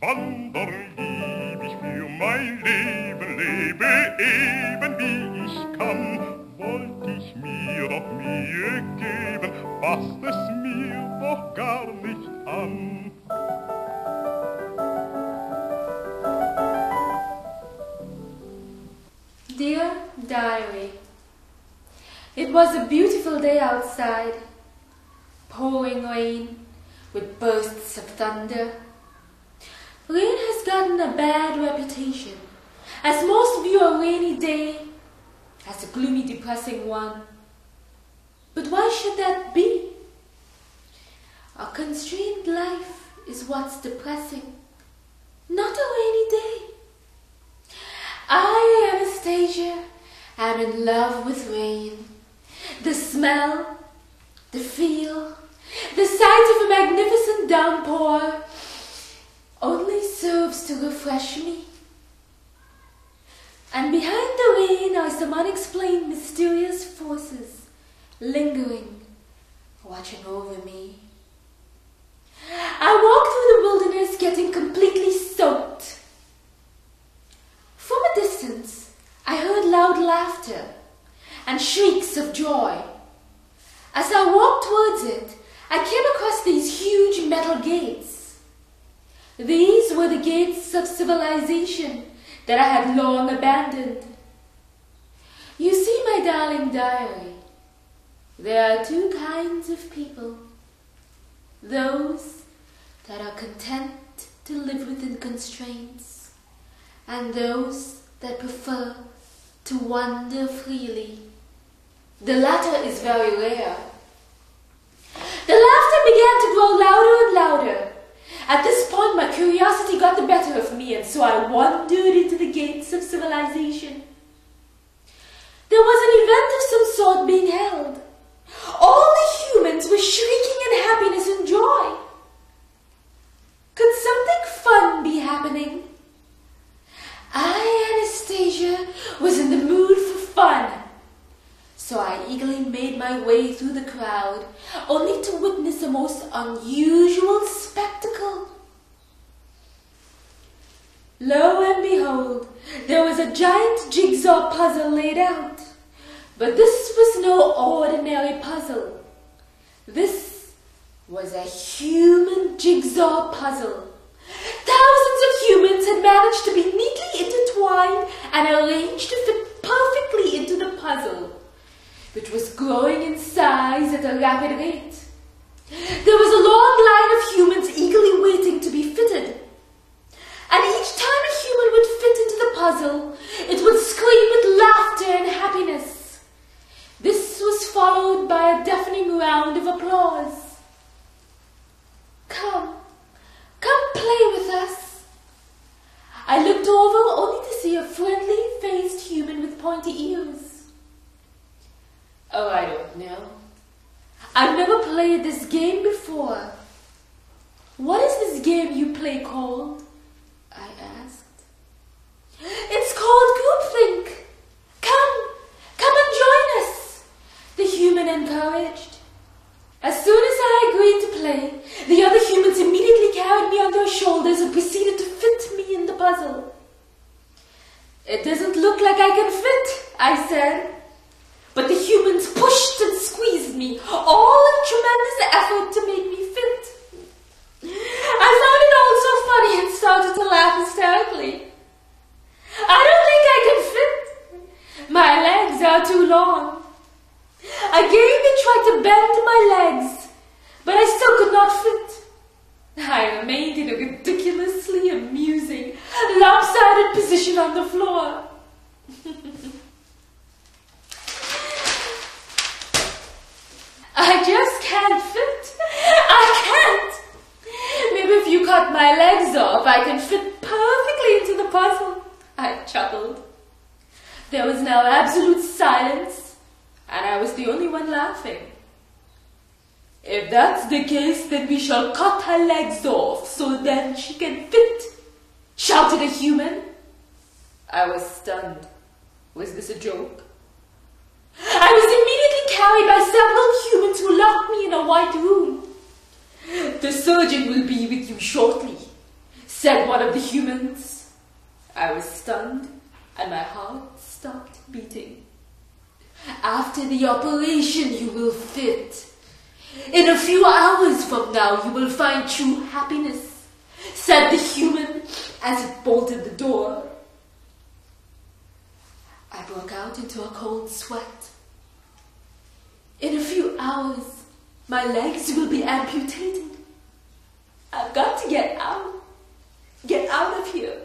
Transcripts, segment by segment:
Wander lieb ich für mein Leben, lebe eben wie ich kann. Wollt ich mir doch Mühe geben, passt es mir doch gar nicht an. Dear Diary, it was a beautiful day outside, pouring rain with bursts of thunder. Rain has gotten a bad reputation, as most view a rainy day as a gloomy, depressing one. But why should that be? A constrained life is what's depressing, not a rainy day. I, Anastasia, am in love with rain. The smell, the feel, the sight of a magnificent downpour only serves to refresh me. And behind the rain are some unexplained mysterious forces lingering, watching over me. I walk through the wilderness getting completely soaked. From a distance, I heard loud laughter and shrieks of joy. As I walked towards it, I came across these huge metal gates. These were the gates of civilization that I had long abandoned. You see, my darling diary, there are two kinds of people. Those that are content to live within constraints, and those that prefer to wander freely. The latter is very rare. The laughter began to grow louder and louder. At this point, my curiosity got the better of me, and so I wandered into the gates of civilization. There was an event of some sort being held. All the humans were shrieking in happiness and joy. Could something fun be happening? I, Anastasia, was in the mood for fun. So I eagerly made my way through the crowd, only to witness a most unusual spectacle. Lo and behold, there was a giant jigsaw puzzle laid out. But this was no ordinary puzzle. This was a human jigsaw puzzle. Thousands of humans had managed to be neatly intertwined and arranged to fit perfectly into the puzzle, which was growing in size at a rapid rate. There was a long line of humans eagerly waiting to be fitted. And each time a human would fit into the puzzle, it would scream with laughter and happiness. This was followed by a deafening round of applause. Come play with us. I looked over only to see a friendly-faced human with pointy ears. Oh, I don't know. I've never played this game before. What is this game you play called? I asked. It's called groupthink. Come and join us, the human encouraged. As soon as I agreed to play, the other humans immediately carried me on their shoulders and proceeded to fit me in the puzzle. It doesn't look like I can fit, I said. But the humans pushed and squeezed me, all in tremendous effort to make me fit. I found it all so funny and started to laugh hysterically. I don't think I can fit. My legs are too long. Again, tried to bend my legs, but I still could not fit. I remained in a ridiculously amusing, lopsided position on the floor. I just can't fit. I can't. Maybe if you cut my legs off, I can fit perfectly into the puzzle. I chuckled. There was now absolute silence, and I was the only one laughing. If that's the case, then we shall cut her legs off so then she can fit, shouted a human. I was stunned. Was this a joke? I was immediately carried by several humans who locked me in a white room. The surgeon will be with you shortly, said one of the humans. I was stunned, and my heart stopped beating. After the operation, you will fit. In a few hours from now, you will find true happiness, said the human as it bolted the door. I broke out into a cold sweat. In a few hours, my legs will be amputated. I've got to get out. Get out of here.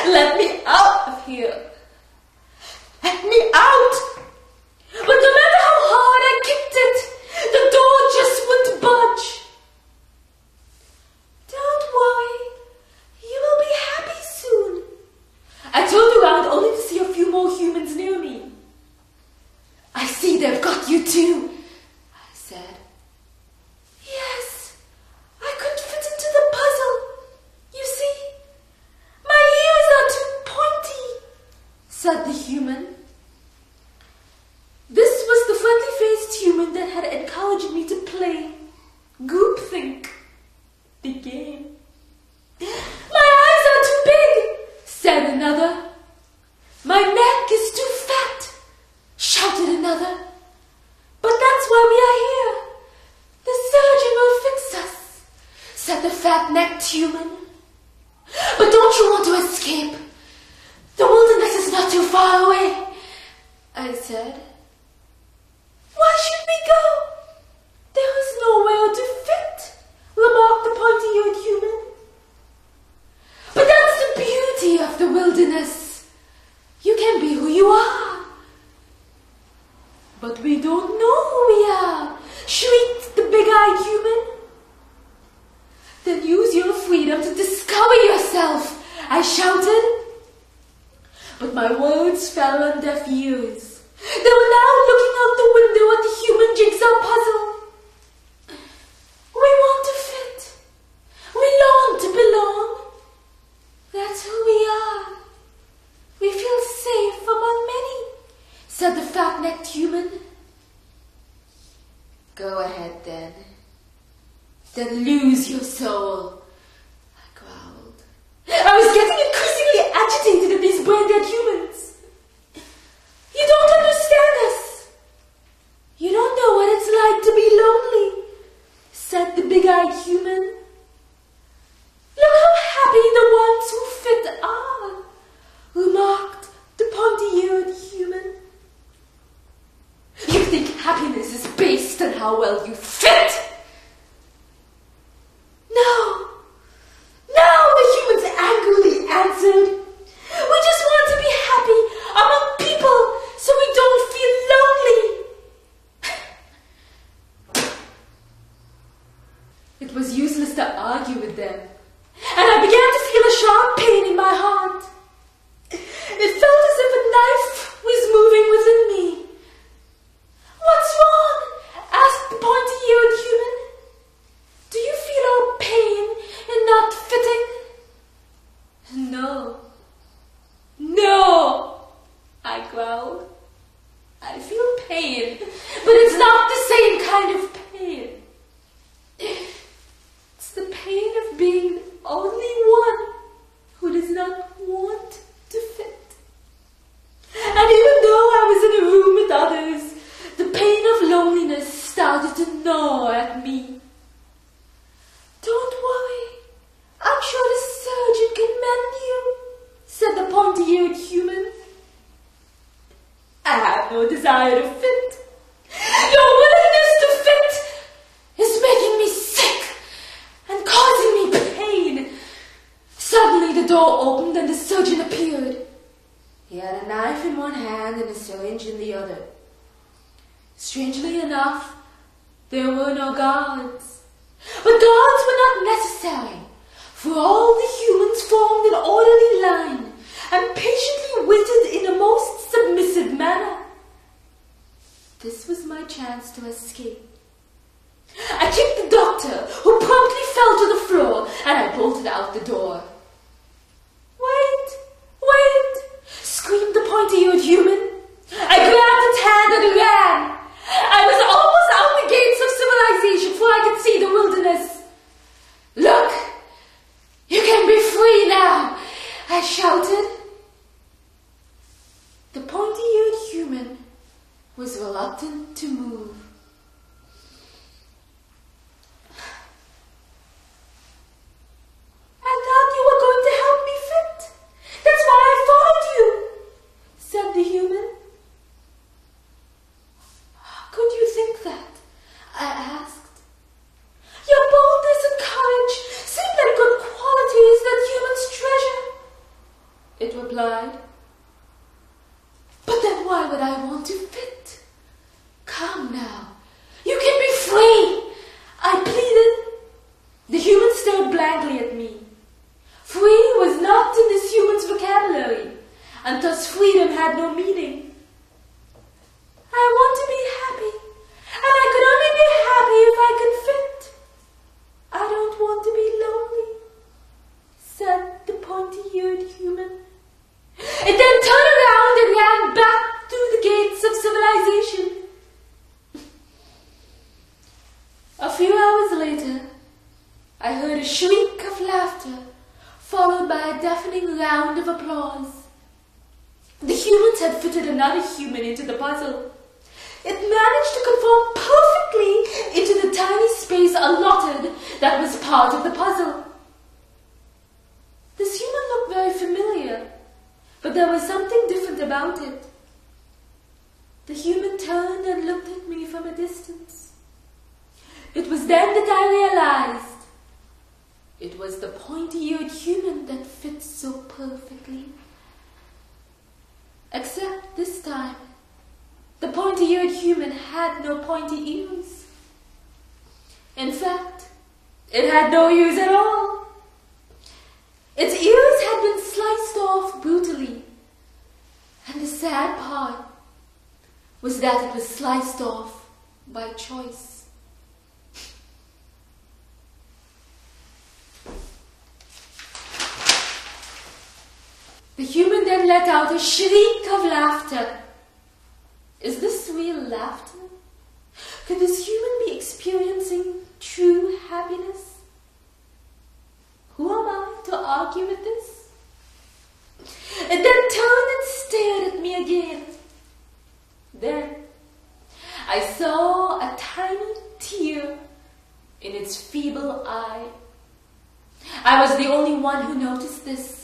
Let me out of here. Let me out. But no matter how hard I kicked it, the door just wouldn't budge. Don't worry. You will be happy soon. I turned around only to see a few more humans near me. I see they've got you too, I said. Yes, I couldn't fit into the puzzle. You see, my ears are too pointy, said the human. This was the friendly-faced human that had encouraged me to play groupthink, the game. My eyes are too big, said another. My neck is too fat, shouted another. But that's why we are here. The surgeon will fix us, said the fat-necked human. But don't you want to escape? The wilderness is not too far away, I said. Why should we go? There is nowhere to fit, remarked the pointy-eared human. But that's the beauty of the wilderness. You can be who you are. But we don't know who we are, shrieked the big-eyed human. Then use your freedom to discover yourself, I shouted. But my words fell on deaf ears. They were now looking out the window at the human jigsaw puzzle. We want to fit. We long to belong. That's who we are. We feel safe among many, said the fat-necked human. Go ahead then. Then lose your soul, I growled. I was getting increasingly agitated at these brain-dead humans. You don't understand us. You don't know what it's like to be lonely, said the big-eyed human. Look how happy the ones who fit are, remarked the pointy-eared human. You think happiness is based on how well you fit? No, the humans angrily answered. We just want to be happy among people so we don't feel lonely. It was useless to argue with them, and I began to feel a sharp pain in my heart. It felt as if a knife was moving within me. What's wrong? Asked the pointy-eared human. Do you feel our pain in not fitting? No, I growled. I feel pain, but it's not the same kind of pain. It's the pain of being only one who does not want to fit. And even though I was in a room with others, the pain of loneliness started to gnaw at me. Don't worry, I'm sure the surgeon can mend you, said the pointy-eared human. I have no desire to fit. Your willingness to fit is making me sick and causing me pain. Suddenly the door opened and the surgeon appeared. He had a knife in one hand and a syringe in the other. Strangely enough, there were no guards. But guards were not necessary, for all the humans formed an orderly line and patiently waited in a most submissive manner. This was my chance to escape. I kicked the doctor, who promptly fell to the floor, and I bolted out the door. Wait, screamed the pointy-eared human. I grabbed its hand and ran. I was almost out the gates of civilization before I could see the wilderness. Look, I shouted. The pointy-eared human was reluctant to move. I thought you were going to help me fit. That's why I followed you, said the human. How could you think that? I asked. Your boldness and courage seem like good qualities that humans treasure, it replied. But then why would I want to fit? Come now. You can be free, I pleaded. The human stared blankly at me. Free was not in this human's vocabulary, and thus freedom had no meaning. I want to be happy, and I could only be happy if I could fit. I don't want to be lonely, said the pointy-eared human. It then turned around and ran back through the gates of civilization. A few hours later, I heard a shriek of laughter, followed by a deafening round of applause. The humans had fitted another human into the puzzle. It managed to conform perfectly into the tiny space allotted that was part of the puzzle. This human looked very familiar, but there was something different about it. The human turned and looked at me from a distance. It was then that I realized it was the pointy-eared human that fit so perfectly. Except this time, the pointy-eared human had no pointy ears. In fact, it had no ears at all. Its ears had been sliced off brutally, and the sad part was that it was sliced off by choice. The human then let out a shriek of laughter. Is this real laughter? Could this human be experiencing true happiness? Who am I to argue with this? It then turned and stared at me again. Then I saw a tiny tear in its feeble eye. I was the only one who noticed this.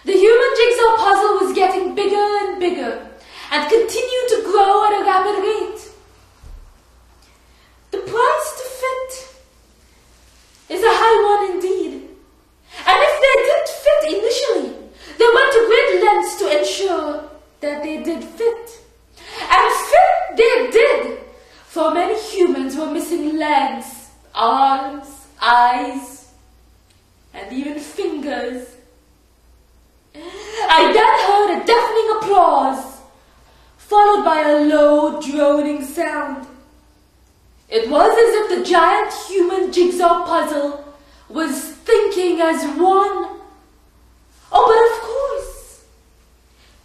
The human jigsaw puzzle was getting bigger and bigger and continued to grow at a rapid rate. The price to fit is a high one indeed. And if they didn't fit initially, they went to great lengths to ensure that they did fit. And fit they did, for many humans were missing legs, arms, eyes, and even fingers. I then heard a deafening applause, followed by a low, droning sound. It was as if the giant human jigsaw puzzle was thinking as one. Oh, but of course,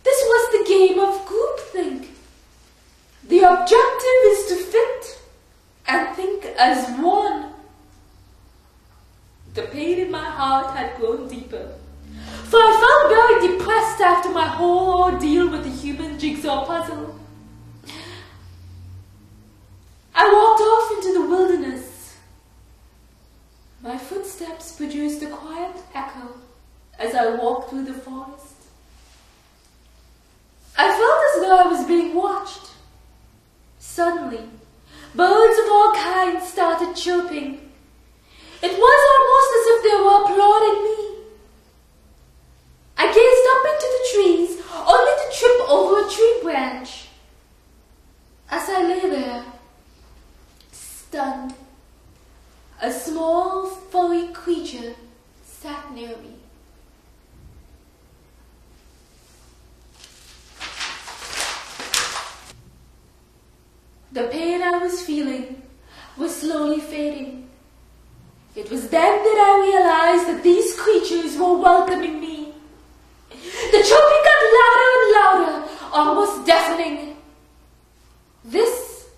this was the game of groupthink. The objective is to fit and think as one. The pain in my heart had grown deeper, for I felt very depressed after my whole ordeal with the human jigsaw puzzle. I walked off into the wilderness. My footsteps produced a quiet echo as I walked through the forest. I felt as though I was being watched. Suddenly, birds of all kinds started chirping. It was almost as if they were applauding me. I gazed up into the trees, only to trip over a tree branch. As I lay there, stunned, a small, furry creature sat near me. The pain I was feeling was slowly fading. It was then that I realized that these creatures were welcoming me. The chirping got louder and louder, almost deafening. This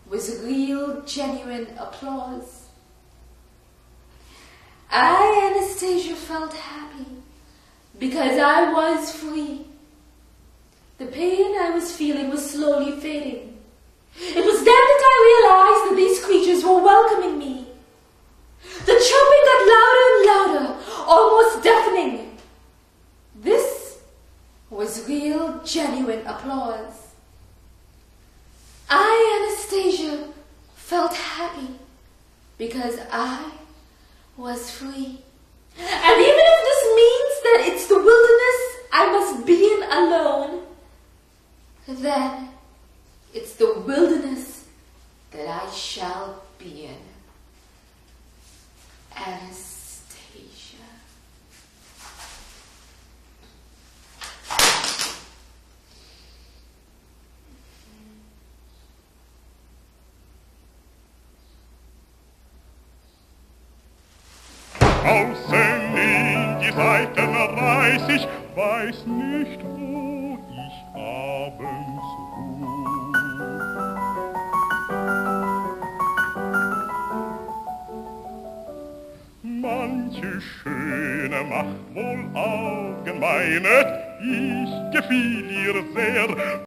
was real, genuine applause. I, Anastasia, felt happy because I was free. The pain I was feeling was slowly fading. It was then that I realized that these creatures were welcoming me. The chirping got louder and louder, almost deafening. This was real, genuine applause. I, Anastasia, felt happy because I was free. And even if this means that it's the wilderness I must be in alone, then it's the wilderness that I shall be in. Anastasia. Außen in die Seiten reiß ich, weiß nicht, wo ich abends ruh. Manche Schöne macht wohl Augen meinet, ich gefiel ihr sehr.